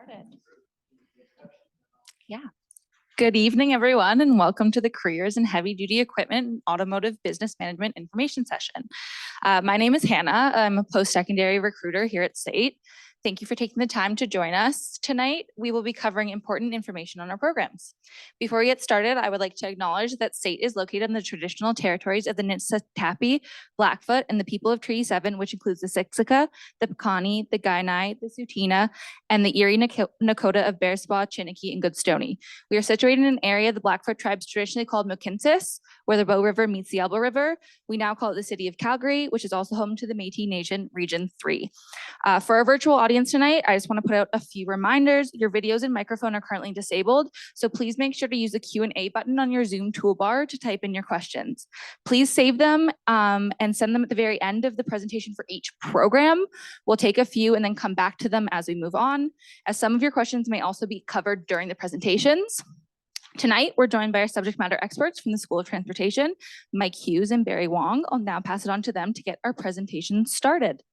Started. Yeah. Good evening, everyone, and welcome to the Careers in Heavy Duty Equipment and Automotive Business Management information session. My name is Hannah. I'm a post-secondary recruiter here at SAIT. Thank you for taking the time to join us. Tonight, we will be covering important information on our programs. Before we get started, I would like to acknowledge that SAIT is located in the traditional territories of the Niitsitapi, Blackfoot, and the people of Treaty 7, which includes the Siksika, the Piikani, the Kainai, the Tsuut'ina, and the Erie Nakota of Bearspaw, Chiniki, and Goodstoney. We are situated in an area the Blackfoot tribes traditionally called Mohkinstsis, where the Bow River meets the Elbow River. We now call it the city of Calgary, which is also home to the Métis Nation Region 3. For our virtual audience tonight, I just want to put out a few reminders. Your videos and microphone are currently disabled, so please make sure to use the Q&A button on your Zoom toolbar to type in your questions. Please save them and send them at the very end of the presentation for each program. We'll take a few and then come back to them as we move on, as some of your questions may also be covered during the presentations. Tonight, we're joined by our subject matter experts from the School of Transportation, Mike Hughes and Barry Wong. I'll now pass it on to them to get our presentation started.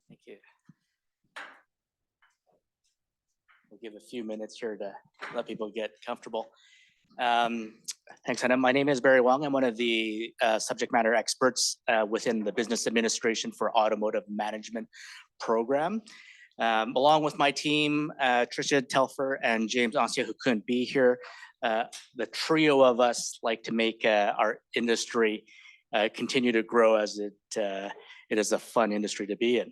Thank you. We'll give a few minutes here to let people get comfortable. Thanks, Hannah. My name is Barry Wong. I'm one of the subject matter experts within the Business Administration for Automotive Management program. Along with my team, Tricia Telfer and James Ancia, who couldn't be here, the trio of us like to make our industry continue to grow as it is a fun industry to be in.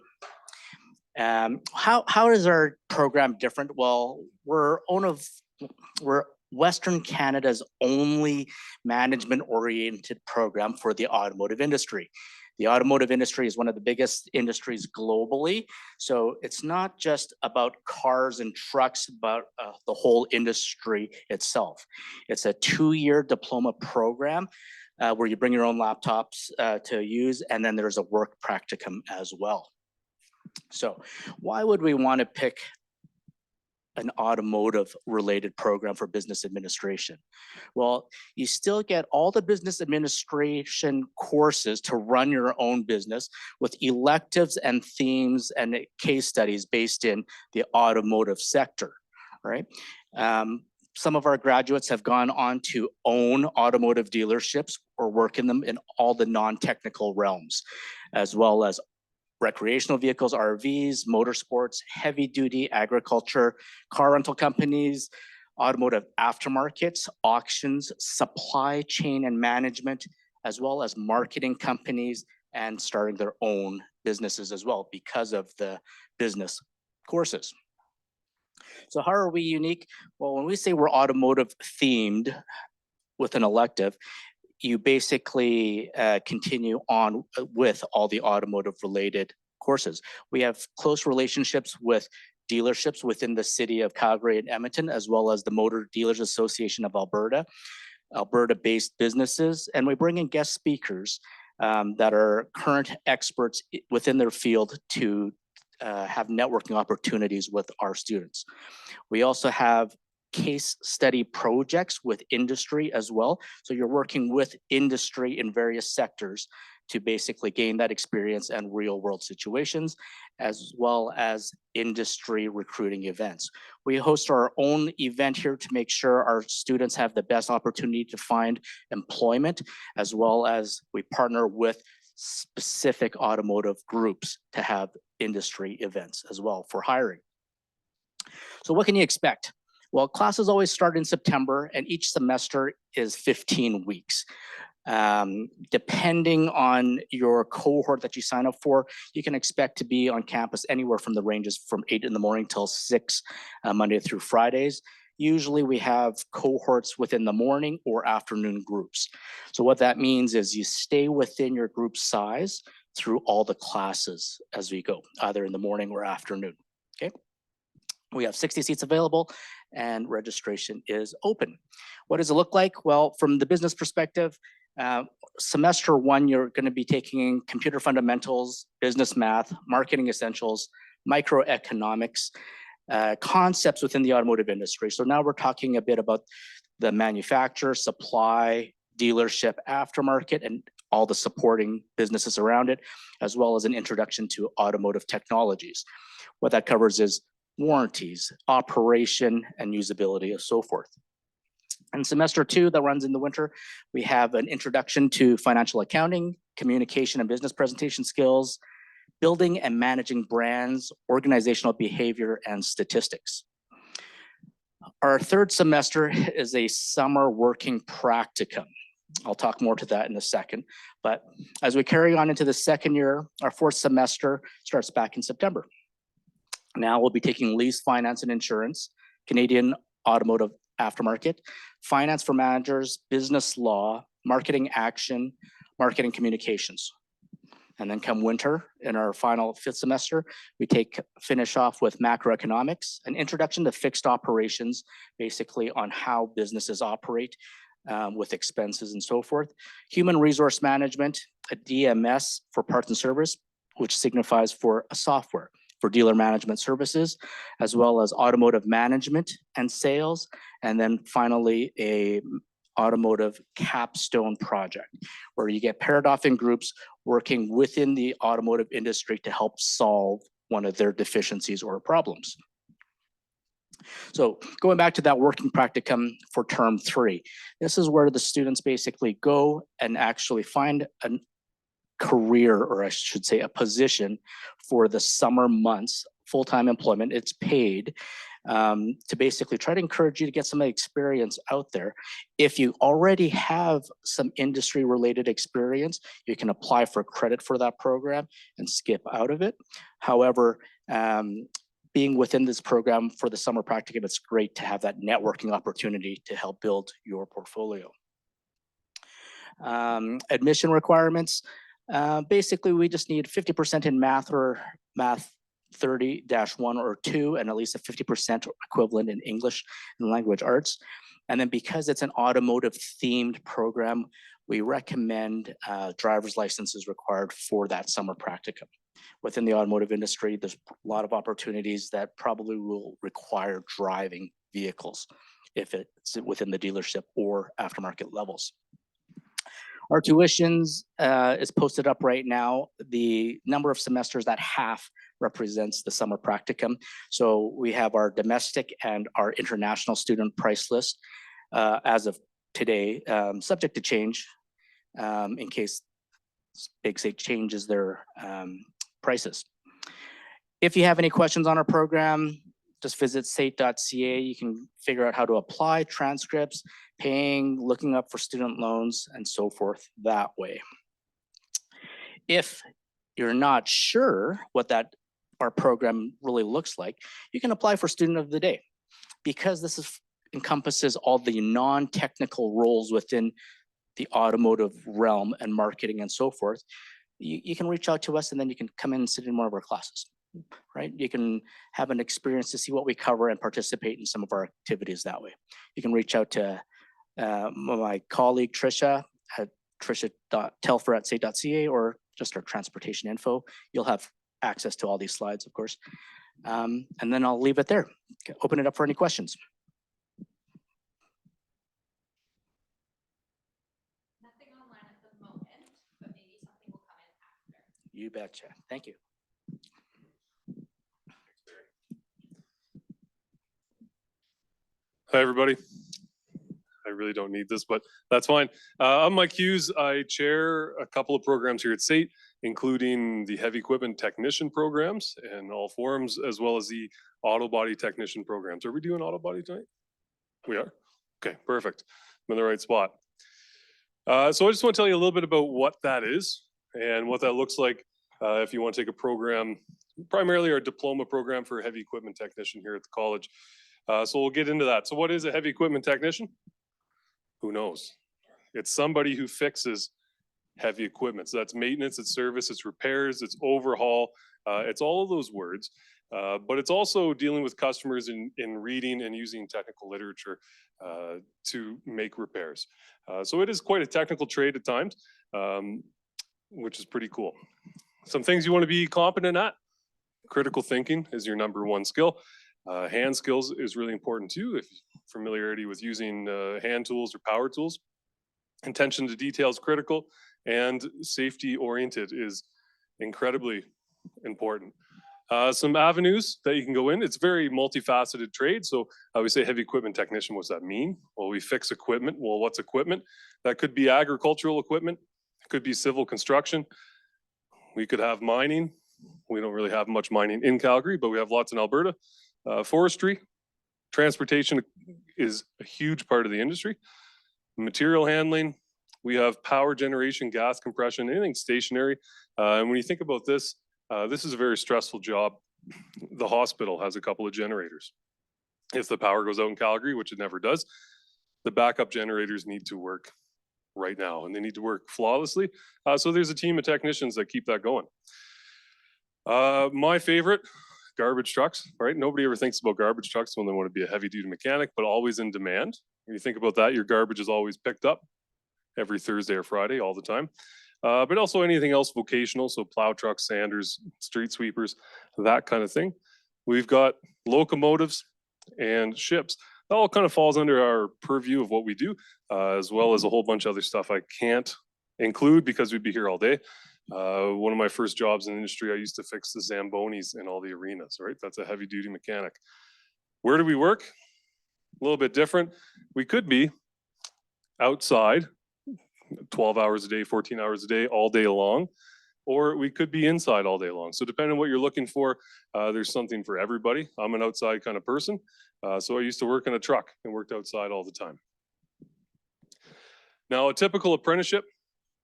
How is our program different? Well, we're Western Canada's only management-oriented program for the automotive industry. The automotive industry is one of the biggest industries globally, so it's not just about cars and trucks, but the whole industry itself. It's a 2-year diploma program where you bring your own laptops to use, and then there's a work practicum as well. So why would we want to pick an automotive related program for business administration? Well, you still get all the business administration courses to run your own business with electives and themes and case studies based in the automotive sector, right? Some of our graduates have gone on to own automotive dealerships or work in them in all the non-technical realms, as well as recreational vehicles, RVs, motorsports, heavy duty, agriculture, car rental companies, automotive aftermarkets, auctions, supply chain and management, as well as marketing companies and starting their own businesses as well because of the business courses. So how are we unique? Well, when we say we're automotive themed with an elective, you basically continue on with all the automotive related courses. We have close relationships with dealerships within the city of Calgary and Edmonton, as well as the Motor Dealers Association of Alberta, Alberta-based businesses, and we bring in guest speakers that are current experts within their field to have networking opportunities with our students. We also have case study projects with industry as well. So you're working with industry in various sectors to basically gain that experience and real world situations, as well as industry recruiting events. We host our own event here to make sure our students have the best opportunity to find employment, as well as we partner with specific automotive groups to have industry events as well for hiring. So what can you expect? Well, classes always start in September, and each semester is 15 weeks. Depending on your cohort that you sign up for, you can expect to be on campus anywhere from the ranges from 8 in the morning till 6, Monday through Fridays. Usually we have cohorts within the morning or afternoon groups. So what that means is you stay within your group size through all the classes as we go, either in the morning or afternoon, okay? We have 60 seats available and registration is open. What does it look like? Well, from the business perspective, semester 1, you're going to be taking computer fundamentals, business math, marketing essentials, microeconomics, concepts within the automotive industry. So now we're talking a bit about the manufacturer, supply, dealership, aftermarket, and all the supporting businesses around it, as well as an introduction to automotive technologies. What that covers is warranties, operation, and usability, and so forth. In semester 2 that runs in the winter, we have an introduction to financial accounting, communication and business presentation skills, building and managing brands, organizational behavior, and statistics. Our third semester is a summer working practicum. I'll talk more to that in a second. But as we carry on into the second year, our fourth semester starts back in September. Now we'll be taking lease, finance, and insurance, Canadian automotive aftermarket, finance for managers, business law, marketing action, marketing communications. And then come winter, in our final fifth semester, we finish off with macroeconomics, an introduction to fixed operations, basically on how businesses operate with expenses and so forth. Human resource management, a DMS for parts and service, which signifies for a software for dealer management services, as well as automotive management and sales. And then finally, a automotive capstone project, where you get paired off in groups working within the automotive industry to help solve one of their deficiencies or problems. So going back to that working practicum for term 3, this is where the students basically go and actually find a career, or I should say a position for the summer months, full-time employment. It's paid to basically try to encourage you to get some experience out there. If you already have some industry-related experience, you can apply for credit for that program and skip out of it. However, being within this program for the summer practicum, it's great to have that networking opportunity to help build your portfolio. Admission requirements. Basically, we just need 50% in math or math 30-1 or 2, and at least a 50% equivalent in English and language arts. And then because it's an automotive themed program, we recommend driver's licenses required for that summer practicum. Within the automotive industry, there's a lot of opportunities that probably will require driving vehicles if it's within the dealership or aftermarket levels. Our tuitions is posted up right now. The number of semesters, that half represents the summer practicum. So we have our domestic and our international student price list as of today, subject to change in case Big SAIT changes their prices. If you have any questions on our program, just visit SAIT.ca. You can figure out how to apply, transcripts, paying, looking up for student loans, and so forth that way. If you're not sure what our program really looks like, you can apply for Student of the Day. Because this encompasses all the non-technical roles within the automotive realm and marketing and so forth, you can reach out to us, and then you can come in and sit in one of our classes. Right? You can have an experience to see what we cover and participate in some of our activities that way. You can reach out to my colleague Trisha at trisha.telfer@sait.ca, or just our transportation info. You'll have access to all these slides, of course. And then I'll leave it there. Open it up for any questions. Nothing online at the moment, but maybe something will come in after. You betcha. Thank you. Hi, everybody. I really don't need this, but that's fine. I'm Mike Hughes. I chair a couple of programs here at SAIT, including the heavy equipment technician programs in all forms, as well as the auto body technician programs. Are we doing auto body tonight? We are? Okay, perfect. I'm in the right spot. So I just want to tell you a little bit about what that is and what that looks like if you want to take a program, primarily our diploma program for a heavy equipment technician here at the college. So we'll get into that. So what is a heavy equipment technician? Who knows? It's somebody who fixes heavy equipment. So that's maintenance, it's service, it's repairs, it's overhaul. It's all of those words. But it's also dealing with customers in reading and using technical literature to make repairs. So it is quite a technical trade at times, which is pretty cool. Some things you want to be competent at. Critical thinking is your #1 skill. Hand skills is really important too, if familiarity with using hand tools or power tools. Attention to detail is critical, and safety oriented is incredibly important. Some avenues that you can go in. It's very multifaceted trade. So we say heavy equipment technician. What's that mean? Well, we fix equipment. Well, what's equipment? That could be agricultural equipment. It could be civil construction. We could have mining. We don't really have much mining in Calgary, but we have lots in Alberta. Forestry, transportation is a huge part of the industry. Material handling, we have power generation, gas compression, anything stationary. And when you think about this, this is a very stressful job. The hospital has a couple of generators. If the power goes out in Calgary, which it never does, the backup generators need to work right now, and they need to work flawlessly. So there's a team of technicians that keep that going. My favorite, garbage trucks, right? Nobody ever thinks about garbage trucks when they want to be a heavy duty mechanic, but always in demand. When you think about that, your garbage is always picked up every Thursday or Friday all the time. But also anything else vocational, so plow trucks, sanders, street sweepers, that kind of thing. We've got locomotives and ships. That all kind of falls under our purview of what we do, as well as a whole bunch of other stuff I can't include because we'd be here all day. One of my first jobs in the industry, I used to fix the Zambonis in all the arenas, right? That's a heavy duty mechanic. Where do we work? A little bit different. We could be outside 12 hours a day, 14 hours a day, all day long, or we could be inside all day long. So depending on what you're looking for, there's something for everybody. I'm an outside kind of person. So I used to work in a truck and worked outside all the time. Now, a typical apprenticeship,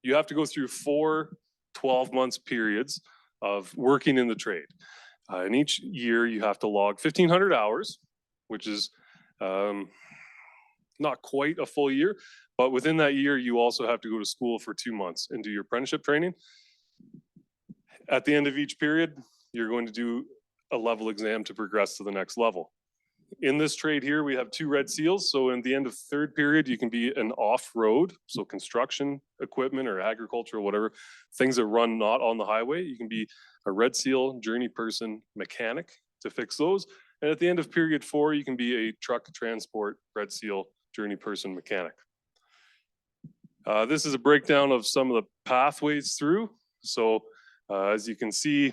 you have to go through 4 12-month periods of working in the trade. And each year you have to log 1,500 hours, which is not quite a full year, but within that year, you also have to go to school for 2 months and do your apprenticeship training. At the end of each period, you're going to do a level exam to progress to the next level. In this trade here, we have 2 red seals. So in the end of 3rd period, you can be an off-road, so construction equipment or agriculture or whatever, things that run not on the highway. You can be a red seal, journey person, mechanic to fix those. And at the end of period 4, you can be a truck transport, red seal, journey person, mechanic. This is a breakdown of some of the pathways through. So as you can see,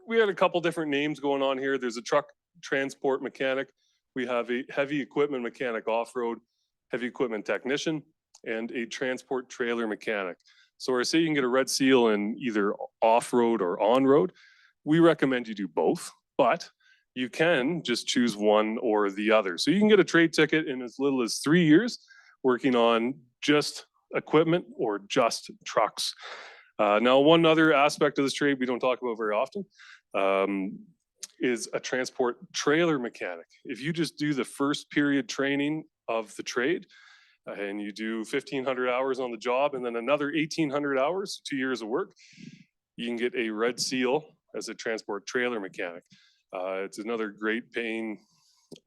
we had a couple different names going on here. There's a truck transport mechanic. We have a heavy equipment mechanic off-road, heavy equipment technician, and a transport trailer mechanic. So I say you can get a red seal in either off-road or on-road. We recommend you do both, but you can just choose one or the other. So you can get a trade ticket in as little as 3 years working on just equipment or just trucks. Now, one other aspect of this trade we don't talk about very often is a transport trailer mechanic. If you just do the first period training of the trade and you do 1,500 hours on the job and then another 1,800 hours, 2 years of work, you can get a red seal as a transport trailer mechanic. It's another great paying,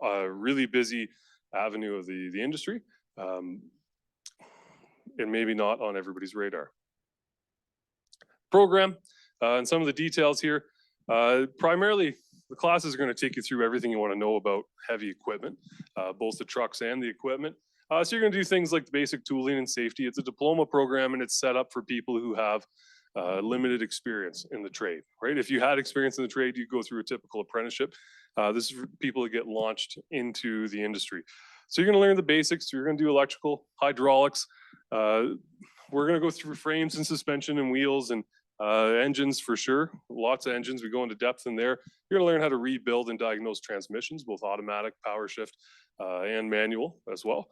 really busy avenue of the industry, and maybe not on everybody's radar. Program and some of the details here. Primarily, the classes are going to take you through everything you want to know about heavy equipment, both the trucks and the equipment. So you're going to do things like the basic tooling and safety. It's a diploma program and it's set up for people who have limited experience in the trade, right? If you had experience in the trade, you go through a typical apprenticeship. This is for people that get launched into the industry. So you're going to learn the basics. You're going to do electrical, hydraulics. We're going to go through frames and suspension and wheels and engines for sure. Lots of engines. We go into depth in there. You're going to learn how to rebuild and diagnose transmissions, both automatic, power shift, and manual as well.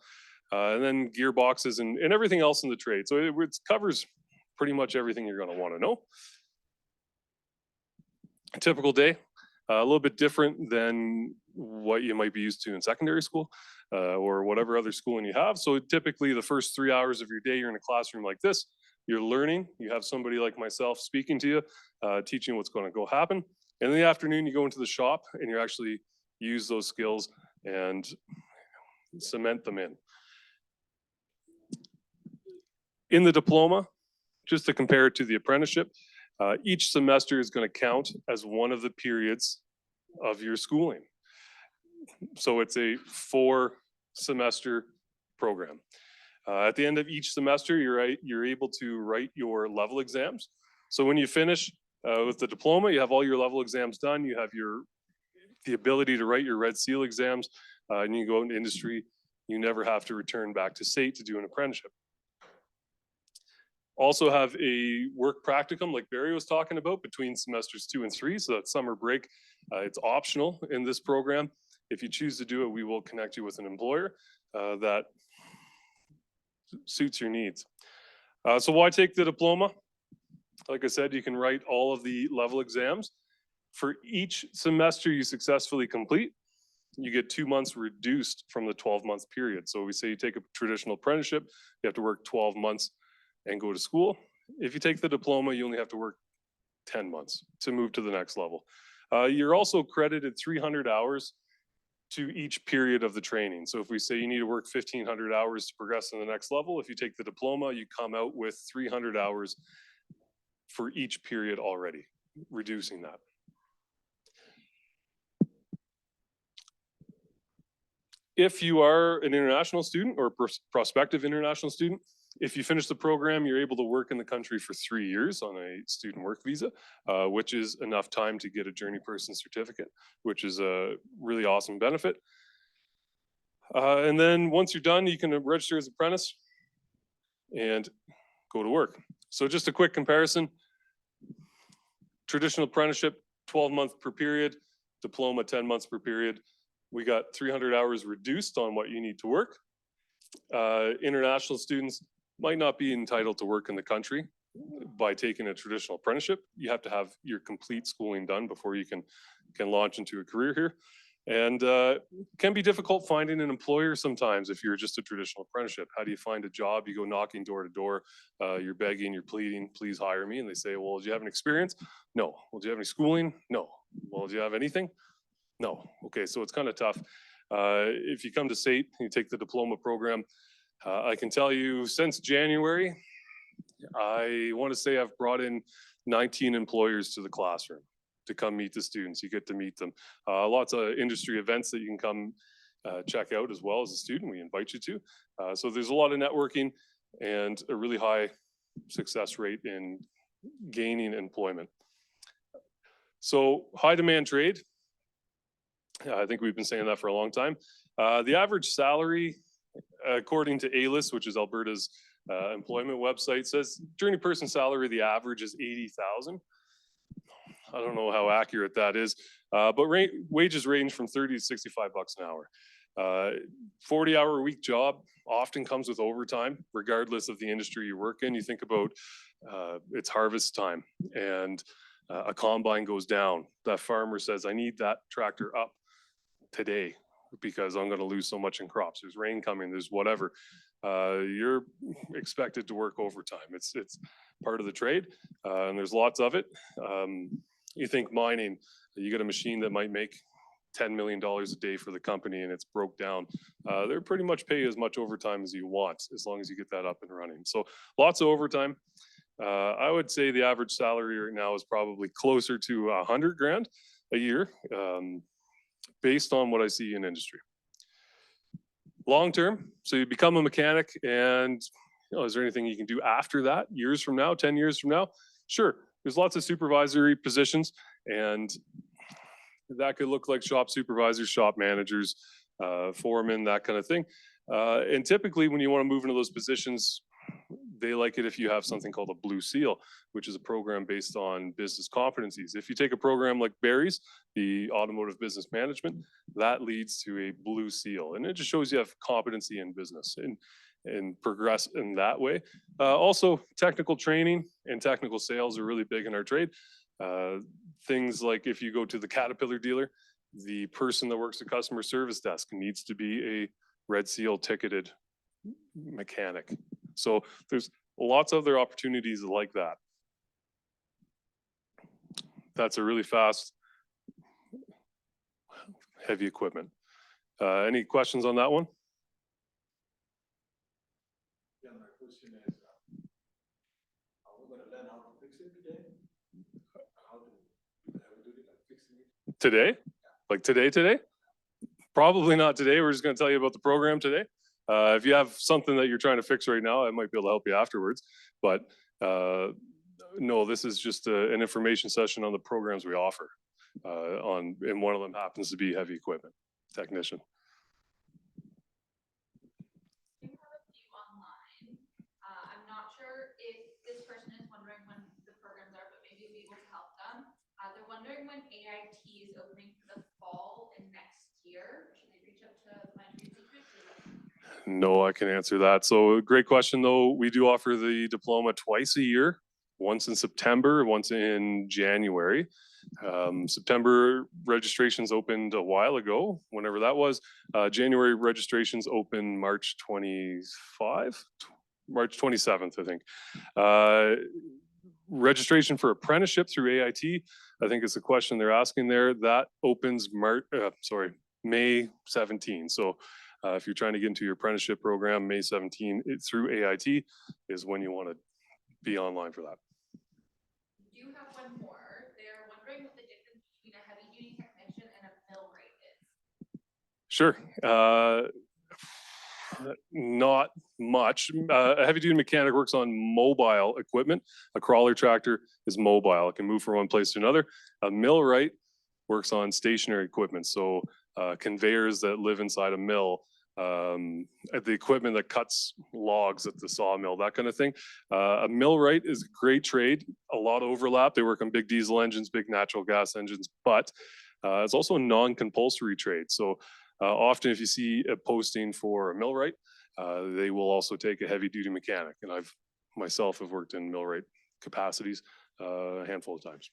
And then gearboxes and everything else in the trade. So it covers pretty much everything you're going to want to know. A typical day, a little bit different than what you might be used to in secondary school or whatever other schooling you have. So typically the first 3 hours of your day, you're in a classroom like this. You're learning. You have somebody like myself speaking to you, teaching what's going to go happen. And in the afternoon, you go into the shop and you actually use those skills and cement them in. In the diploma, just to compare it to the apprenticeship, each semester is going to count as one of the periods of your schooling. So it's a 4-semester program. At the end of each semester, you're able to write your level exams. So when you finish with the diploma, you have all your level exams done. You have the ability to write your Red Seal exams, and you can go into industry. You never have to return back to SAIT to do an apprenticeship. Also have a work practicum like Barry was talking about between semesters 2 and 3. So that summer break, it's optional in this program. If you choose to do it, we will connect you with an employer that suits your needs. So why take the diploma? Like I said, you can write all of the level exams. For each semester you successfully complete, you get 2 months reduced from the 12-month period. So we say you take a traditional apprenticeship, you have to work 12 months and go to school. If you take the diploma, you only have to work 10 months to move to the next level. You're also credited 300 hours to each period of the training. So if we say you need to work 1,500 hours to progress to the next level, if you take the diploma, you come out with 300 hours for each period already, reducing that. If you are an international student or prospective international student, if you finish the program, you're able to work in the country for 3 years on a student work visa, which is enough time to get a journey person certificate, which is a really awesome benefit. And then once you're done, you can register as apprentice and go to work. So just a quick comparison. Traditional apprenticeship, 12 months per period, diploma, 10 months per period. We got 300 hours reduced on what you need to work. International students might not be entitled to work in the country by taking a traditional apprenticeship. You have to have your complete schooling done before you can launch into a career here. And can be difficult finding an employer sometimes if you're just a traditional apprenticeship. How do you find a job? You go knocking door to door, you're begging, you're pleading, please hire me. And they say, well, do you have any experience? No. Well, do you have any schooling? No. Well, do you have anything? No. Okay, so it's kind of tough. If you come to SAIT, you take the diploma program, I can tell you since January, I want to say I've brought in 19 employers to the classroom to come meet the students. You get to meet them. Lots of industry events that you can come check out as well as a student. We invite you to. So there's a lot of networking and a really high success rate in gaining employment. So high demand trade. I think we've been saying that for a long time. The average salary, according to ALIS, which is Alberta's employment website, says journey person salary, the average is 80,000. I don't know how accurate that is, but wages range from 30 to 65 bucks an hour. 40-hour a week job often comes with overtime, regardless of the industry you work in. You think about it's harvest time and a combine goes down. That farmer says, I need that tractor up today because I'm going to lose so much in crops. There's rain coming, there's whatever. You're expected to work overtime. It's part of the trade, and there's lots of it. You think mining, you get a machine that might make $10 million a day for the company and it's broke down. They're pretty much pay as much overtime as you want, as long as you get that up and running. So lots of overtime. I would say the average salary right now is probably closer to 100 grand a year, based on what I see in industry. Long term, so you become a mechanic, and is there anything you can do after that, years from now, 10 years from now? Sure, there's lots of supervisory positions, and that could look like shop supervisors, shop managers, foremen, that kind of thing. And typically when you want to move into those positions, they like it if you have something called a Blue Seal, which is a program based on business competencies. If you take a program like Barry's, the Automotive Business Management, that leads to a Blue Seal. And it just shows you have competency in business and progress in that way. Also, technical training and technical sales are really big in our trade. Things like if you go to the Caterpillar dealer, the person that works the customer service desk needs to be a Red Seal ticketed mechanic. So there's lots of other opportunities like that. That's a really fast, heavy equipment. Any questions on that one? Yeah, my question is, are we going to learn how to fix it today? How to do it, like fixing it? Today? Like today? Probably not today. We're just going to tell you about the program today. If you have something that you're trying to fix right now, I might be able to help you afterwards. But no, this is just an information session on the programs we offer. And one of them happens to be heavy equipment technician. We have a few online. I'm not sure if this person is wondering when the programs are, but maybe you'll be able to help them. They're wondering when AIT is opening for the fall and next year. Should they reach out to my secret? No, I can answer that. So great question though. We do offer the diploma twice a year, once in September, once in January. September registrations opened a while ago, whenever that was. January registrations open March 27th, I think. Registration for apprenticeship through AIT, I think is the question they're asking there. That opens May 17. So if you're trying to get into your apprenticeship program, May 17 through AIT is when you want to be online for that. Do you have one more? They're wondering what the difference between a heavy duty technician and a mill rate is. Sure. Not much. A heavy duty mechanic works on mobile equipment. A crawler tractor is mobile. It can move from one place to another. A millwright works on stationary equipment. So conveyors that live inside a mill, the equipment that cuts logs at the sawmill, that kind of thing. A millwright is a great trade. A lot of overlap. They work on big diesel engines, big natural gas engines, but it's also a non-compulsory trade. So often if you see a posting for a millwright, they will also take a heavy duty mechanic. And I've myself have worked in millwright capacities a handful of times.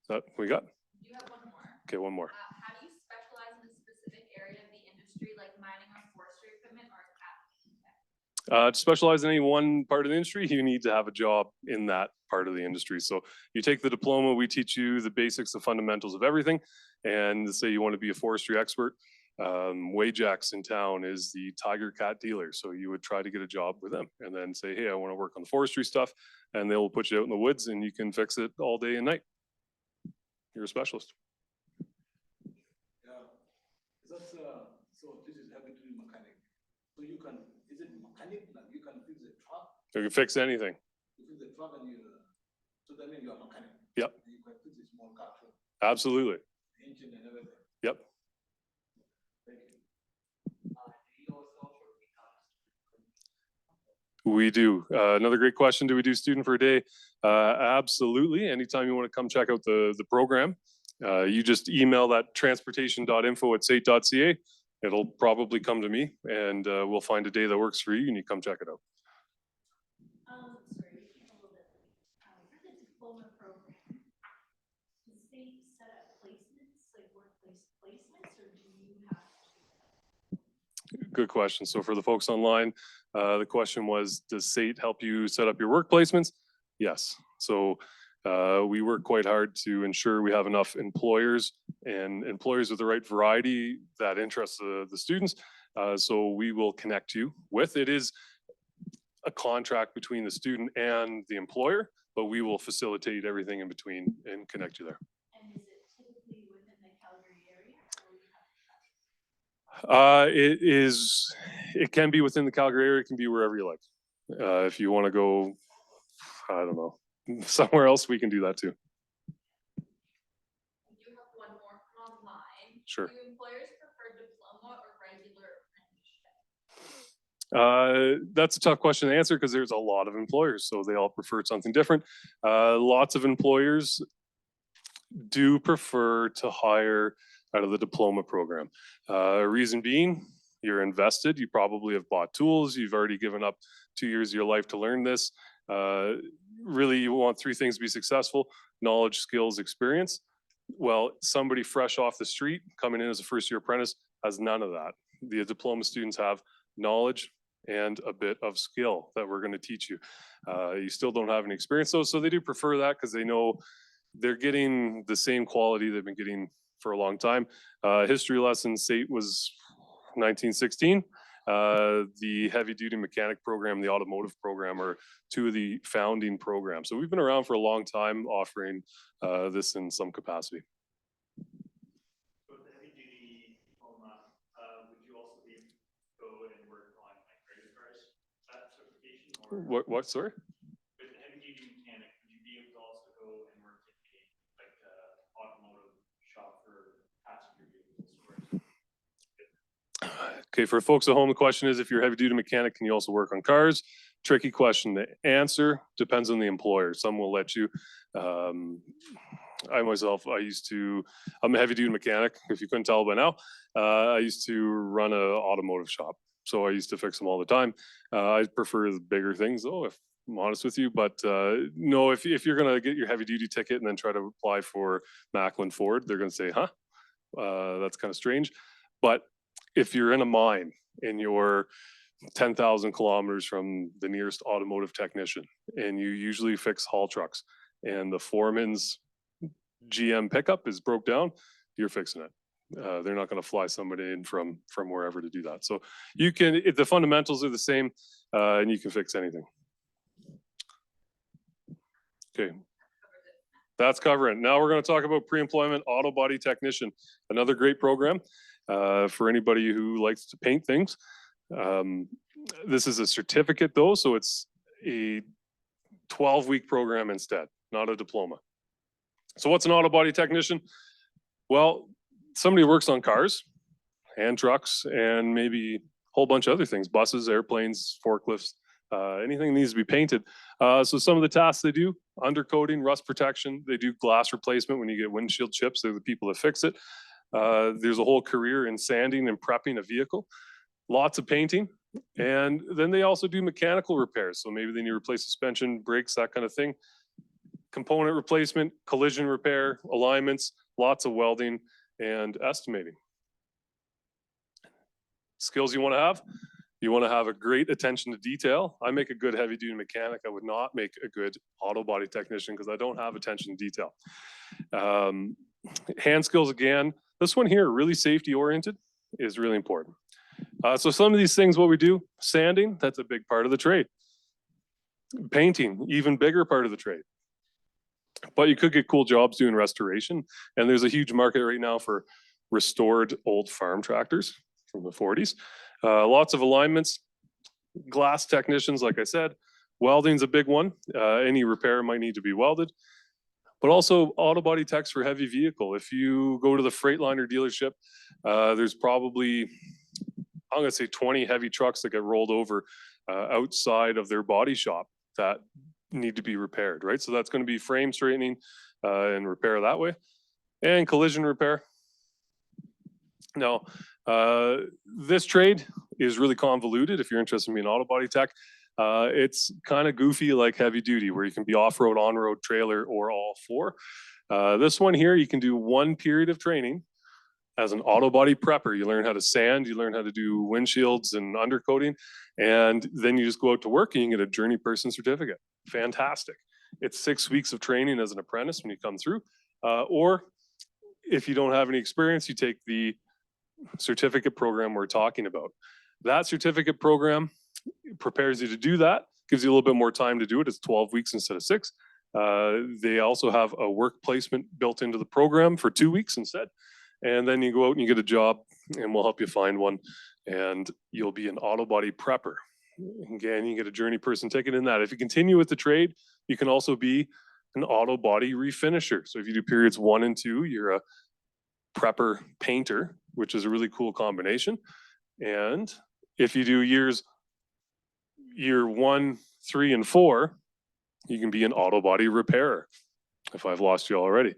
That we got? You have one more. Okay, one more. How do you specialize in a specific area of the industry, like mining or forestry equipment, or to specialize in any one part of the industry, you need to have a job in that part of the industry. So you take the diploma, we teach you the basics, the fundamentals of everything. And say you want to be a forestry expert, Wajax in town is the tiger cat dealer. So you would try to get a job with them and then say, hey, I want to work on the forestry stuff. And they'll put you out in the woods and you can fix it all day and night. You're a specialist. Yeah. That's so this is heavy duty mechanic. So you can, is it mechanic? Like you can fix the truck? You can fix anything. You fix the truck and you, so that means you're a mechanic. Yep. You can fix a small car too. Absolutely. The engine and everything. Yep. Thank you. We do. Another great question. Do we do student for a day? Absolutely. Anytime you want to come check out the program, you just email that transportation.info@sait.ca. It'll probably come to me and we'll find a day that works for you and you come check it out. Sorry, we came a little bit late. For the diploma program, does they set up placements, like workplace placements, or do you have to? Good question. So for the folks online, the question was, does SAIT help you set up your work placements? Yes. So we work quite hard to ensure we have enough employers and employers with the right variety that interests the students. So we will connect you with. It is a contract between the student and the employer, but we will facilitate everything in between and connect you there. And is it typically within the Calgary area, or you have It can be within the Calgary area. It can be wherever you like. If you want to go, I don't know, somewhere else, we can do that too. we do have one more from online. Sure. Do employers prefer diploma or regular apprenticeship? That's a tough question to answer because there's a lot of employers, so they all prefer something different. Lots of employers do prefer to hire out of the diploma program. Reason being, you're invested, you probably have bought tools, you've already given up 2 years of your life to learn this. Really, you want 3 things to be successful: knowledge, skills, experience. Well, somebody fresh off the street coming in as a first-year apprentice has none of that. The diploma students have knowledge and a bit of skill that we're going to teach you. You still don't have any experience though, so they do prefer that because they know they're getting the same quality they've been getting for a long time. History lesson, SAIT was 1916. The heavy duty mechanic program, the automotive program are 2 of the founding programs. So we've been around for a long time offering this in some capacity. For the heavy duty diploma, would you also be able to go and work on What, sorry? With a heavy duty mechanic, would you be able to also go and work in a like automotive shop for passenger vehicles? Okay, for folks at home, the question is, if you're a heavy duty mechanic, can you also work on cars? Tricky question to answer, depends on the employer. Some will let you. I myself, I'm a heavy duty mechanic, if you couldn't tell by now. I used to run an automotive shop, so I used to fix them all the time. I prefer the bigger things though, if I'm honest with you, but no, if you're gonna get your heavy duty ticket and then try to apply for Macklin Ford, they're gonna say, huh? That's kind of strange. But if you're in a mine and you're 10,000 kilometers from the nearest automotive technician and you usually fix haul trucks and the foreman's GM pickup is broke down, you're fixing it. They're not going to fly somebody in from wherever to do that. So you can, the fundamentals are the same, and you can fix anything. Okay. That's covering. Now we're going to talk about pre-employment auto body technician, another great program for anybody who likes to paint things. This is a certificate though, so it's a 12-week program instead, not a diploma. So what's an auto body technician? Well, somebody who works on cars and trucks and maybe a whole bunch of other things, buses, airplanes, forklifts, anything needs to be painted. So some of the tasks they do: undercoating, rust protection. They do glass replacement when you get windshield chips. They're the people that fix it. There's a whole career in sanding and prepping a vehicle. Lots of painting. And then they also do mechanical repairs. So maybe they need to replace suspension, brakes, that kind of thing. Component replacement, collision repair, alignments, lots of welding and estimating. Skills you want to have? You want to have a great attention to detail. I make a good heavy duty mechanic. I would not make a good auto body technician because I don't have attention to detail. Hand skills again. This one here, really safety oriented, is really important. So some of these things, what we do: sanding, that's a big part of the trade. Painting, even bigger part of the trade. But you could get cool jobs doing restoration. And there's a huge market right now for restored old farm tractors from the 40s. Lots of alignments, glass technicians, like I said. Welding's a big one. Any repair might need to be welded. But also auto body techs for heavy vehicle. If you go to the Freightliner dealership, there's probably, I'm gonna say 20 heavy trucks that get rolled over outside of their body shop that need to be repaired, right? So that's gonna be frame straightening and repair that way. And collision repair. Now, this trade is really convoluted if you're interested in being auto body tech. It's kind of goofy like heavy duty, where you can be off-road, on-road, trailer, or all four. This one here, you can do one period of training as an auto body prepper. You learn how to sand, you learn how to do windshields and undercoating, and then you just go out to work and you get a journey person certificate. Fantastic. It's 6 weeks of training as an apprentice when you come through. Or if you don't have any experience, you take the certificate program we're talking about. That certificate program prepares you to do that, gives you a little bit more time to do it. It's 12 weeks instead of 6. They also have a work placement built into the program for 2 weeks instead. And then you go out and you get a job, and we'll help you find one, and you'll be an auto body prepper. Again, you get a journey person ticket in that. If you continue with the trade, you can also be an auto body refinisher. So if you do periods 1 and 2, you're a prepper painter, which is a really cool combination. And if you do year 1, 3, and 4, you can be an auto body repairer, if I've lost you already.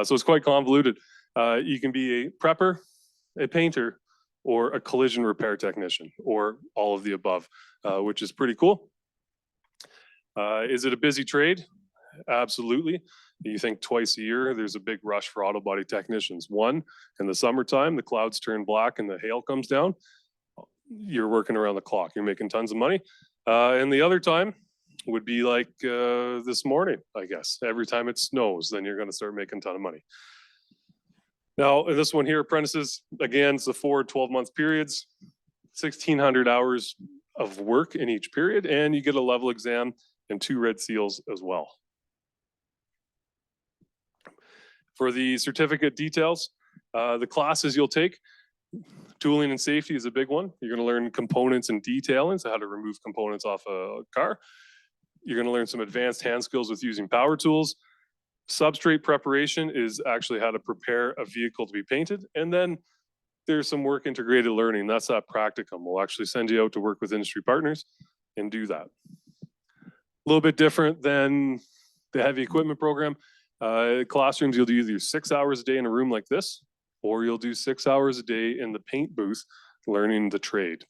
So it's quite convoluted. You can be a prepper, a painter, or a collision repair technician, or all of the above, which is pretty cool. Is it a busy trade? Absolutely. You think twice a year, there's a big rush for auto body technicians. One, in the summertime, the clouds turn black and the hail comes down. You're working around the clock. You're making tons of money. And the other time would be like this morning, I guess. Every time it snows, then you're going to start making a ton of money. Now, this one here, apprentices, again, it's the 4 12-month periods, 1,600 hours of work in each period, and you get a level exam and 2 red seals as well. For the certificate details, the classes you'll take, Tooling and safety is a big one. You're going to learn components and detailing, so how to remove components off a car. You're going to learn some advanced hand skills with using power tools. Substrate preparation is actually how to prepare a vehicle to be painted. And then there's some work integrated learning. That's that practicum. We'll actually send you out to work with industry partners and do that. A little bit different than the heavy equipment program. Classrooms, you'll do either 6 hours a day in a room like this, or you'll do 6 hours a day in the paint booth learning the trade.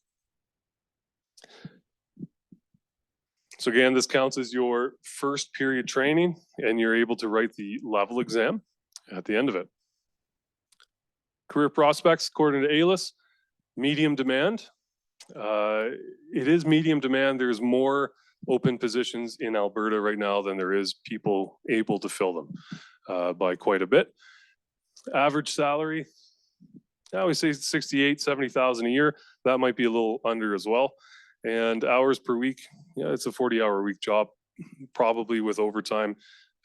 So again, this counts as your first period training, and you're able to write the level exam at the end of it. Career prospects, according to ALIS, medium demand. It is medium demand. There's more open positions in Alberta right now than there is people able to fill them by quite a bit. Average salary, I always say 68, 70,000 a year. That might be a little under as well. And hours per week, yeah, it's a 40-hour-a-week job, probably with overtime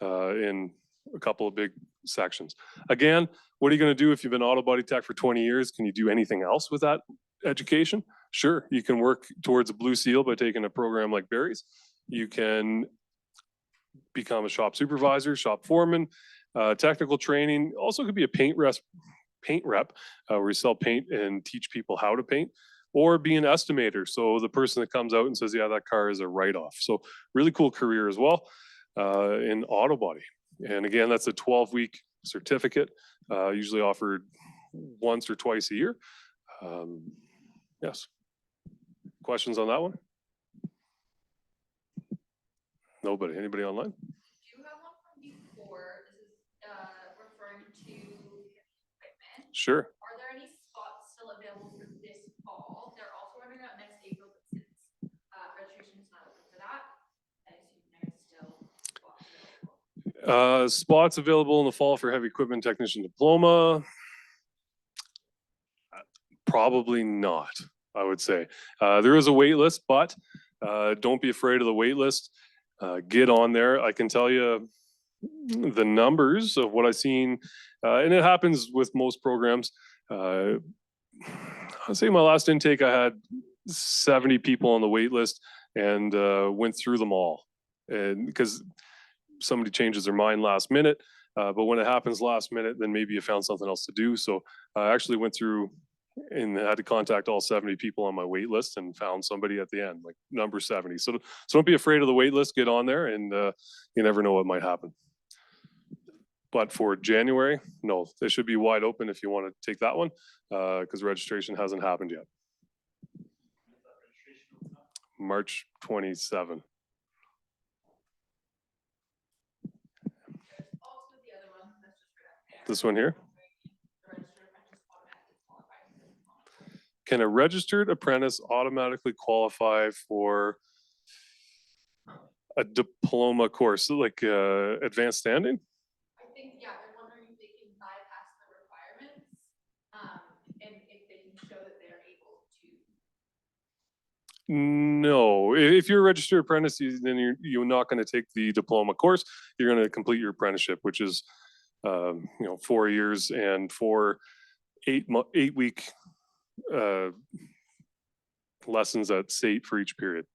in a couple of big sections. Again, what are you going to do if you've been auto body tech for 20 years? Can you do anything else with that education? Sure, you can work towards a blue seal by taking a program like Barry's. You can become a shop supervisor, shop foreman, technical training. Also could be a paint rep where you sell paint and teach people how to paint, or be an estimator. So the person that comes out and says, yeah, that car is a write-off. So really cool career as well in auto body. And again, that's a 12-week certificate, usually offered once or twice a year. Yes. Questions on that one? Nobody. Anybody online? Do you have one from before? This is referring to equipment. Sure. Are there any spots still available for this fall? They're also running out next April, but since registration is not open for that, I assume there's still spots available. Spots available in the fall for heavy equipment technician diploma? Probably not, I would say. There is a wait list, but don't be afraid of the wait list. Get on there. I can tell you the numbers of what I've seen, and it happens with most programs. I'd say my last intake, I had 70 people on the wait list and went through them all. And because somebody changes their mind last minute, but when it happens last minute, then maybe you found something else to do. So I actually went through and had to contact all 70 people on my wait list and found somebody at the end, like number 70. So don't be afraid of the wait list. Get on there, and you never know what might happen. But for January, no, they should be wide open if you want to take that one, because registration hasn't happened yet. March 27. This one here. Can a registered apprentice automatically qualify for a diploma course, like advanced standing? I think, yeah, they're wondering if they can bypass the requirements, and if they can show that they're able to. No, if you're a registered apprentice, then you're not going to take the diploma course. You're going to complete your apprenticeship, which is 4 years and 4 8-week lessons at SAIT for each period.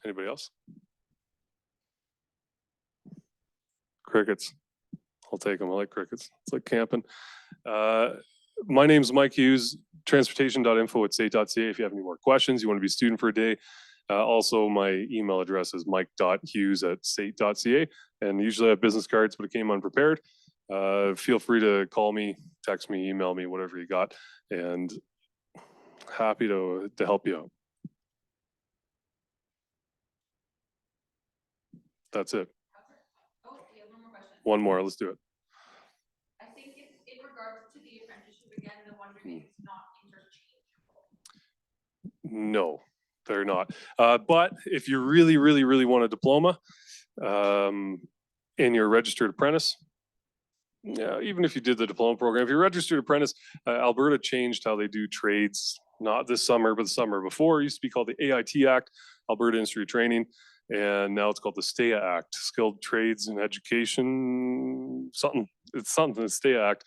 Anybody else? Crickets. I'll take them. I like crickets. It's like camping. My name's Mike Hughes, transportation.info@sait.ca. If you have any more questions, you want to be a student for a day. Also, my email address is mike.hughes@sait.ca. And usually I have business cards, but it came unprepared. Feel free to call me, text me, email me, whatever you got, and happy to help you out. That's it. Oh, you have one more question. One more, let's do it. I think in regards to the apprenticeship again, they're wondering if it's not interchangeable. No, they're not. But if you really, really, really want a diploma and you're a registered apprentice, yeah, even if you did the diploma program, if you're a registered apprentice, Alberta changed how they do trades, not this summer, but the summer before. It used to be called the AIT Act, Alberta Industry Training. and now it's called the STEA Act, Skilled Trades and Education, something, it's something, the STEA Act.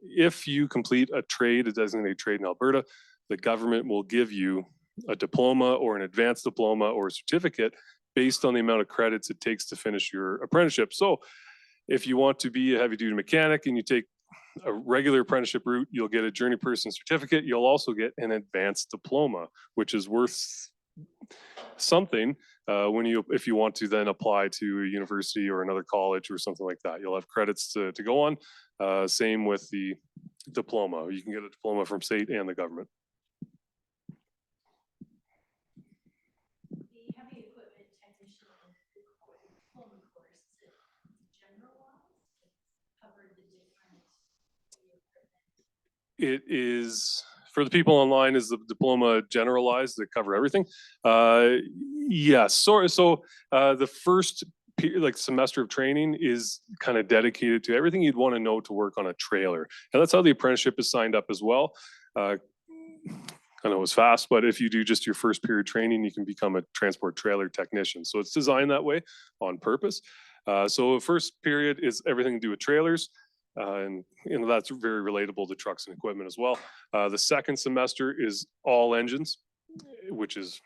If you complete a trade, a designated trade in Alberta, the government will give you a diploma or an advanced diploma or a certificate based on the amount of credits it takes to finish your apprenticeship. So if you want to be a heavy duty mechanic and you take a regular apprenticeship route, you'll get a journey person certificate. You'll also get an advanced diploma, which is worth something if you want to then apply to a university or another college or something like that. You'll have credits to go on. Same with the diploma. You can get a diploma from SAIT and the government. The heavy equipment technician diploma course, is it generalized? Cover the different equipment? It is, for the people online, is the diploma generalized to cover everything? Yes. So the first semester of training is kind of dedicated to everything you'd want to know to work on a trailer. And that's how the apprenticeship is signed up as well. I know it was fast, but if you do just your first period training, you can become a transport trailer technician. So it's designed that way on purpose. So the first period is everything to do with trailers. And that's very relatable to trucks and equipment as well. The second semester is all engines, which is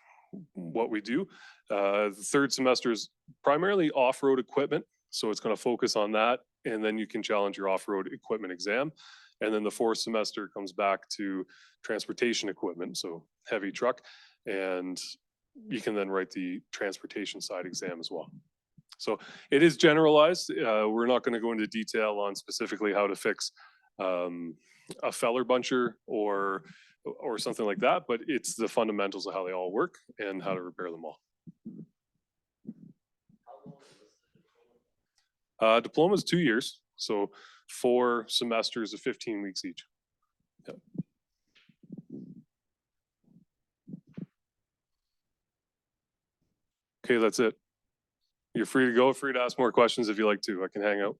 what we do. The third semester is primarily off-road equipment. So it's going to focus on that. And then you can challenge your off-road equipment exam. And then the fourth semester comes back to transportation equipment, so heavy truck. And you can then write the transportation side exam as well. So it is generalized. We're not going to go into detail on specifically how to fix a feller buncher or something like that, but it's the fundamentals of how they all work and how to repair them all. Diploma is 2 years, so 4 semesters of 15 weeks each. Yep. Okay, that's it. You're free to go, free to ask more questions if you like to. I can hang out.